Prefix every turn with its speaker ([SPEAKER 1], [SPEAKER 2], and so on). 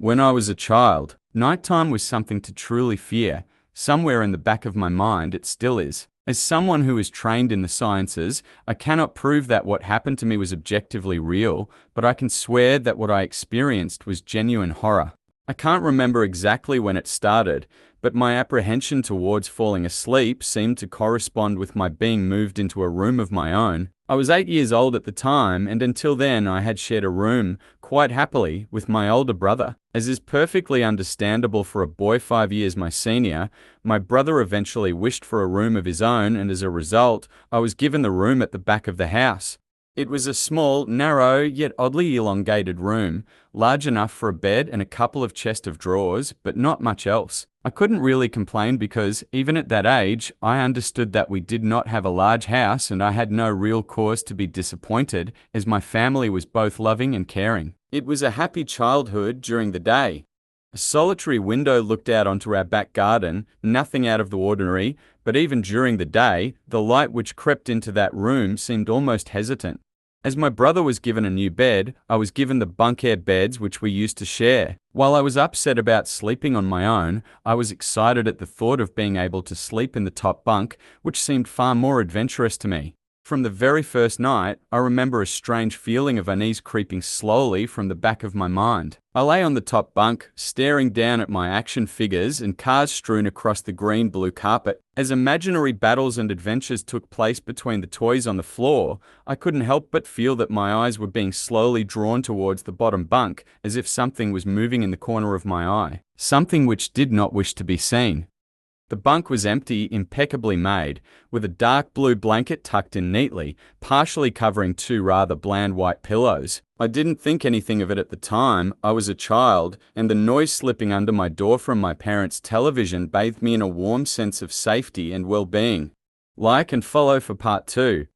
[SPEAKER 1] When I was a child, nighttime was something to truly fear. Somewhere in the back of my mind, it still is. As someone who is trained in the sciences, I cannot prove that what happened to me was objectively real, but I can swear that what I experienced was genuine horror. I can't remember exactly when it started, but my apprehension towards falling asleep seemed to correspond with my being moved into a room of my own. I was 8 years old at the time, and until then I had shared a room, quite happily, with my older brother. As is perfectly understandable for a boy 5 years my senior, my brother eventually wished for a room of his own, and as a result, I was given the room at the back of the house. It was a small, narrow, yet oddly elongated room, large enough for a bed and a couple of chests of drawers, but not much else. I couldn't really complain because, even at that age, I understood that we did not have a large house and I had no real cause to be disappointed, as my family was both loving and caring. It was a happy childhood during the day. A solitary window looked out onto our back garden, nothing out of the ordinary, but even during the day, the light which crept into that room seemed almost hesitant. As my brother was given a new bed, I was given the bunk air beds which we used to share. While I was upset about sleeping on my own, I was excited at the thought of being able to sleep in the top bunk, which seemed far more adventurous to me. From the very first night, I remember a strange feeling of unease creeping slowly from the back of my mind. I lay on the top bunk, staring down at my action figures and cars strewn across the green-blue carpet. As imaginary battles and adventures took place between the toys on the floor, I couldn't help but feel that my eyes were being slowly drawn towards the bottom bunk, as if something was moving in the corner of my eye. Something which did not wish to be seen. The bunk was empty, impeccably made, with a dark blue blanket tucked in neatly, partially covering two rather bland white pillows. I didn't think anything of it at the time. I was a child, and the noise slipping under my door from my parents' television bathed me in a warm sense of safety and well-being. Like and follow for part 2.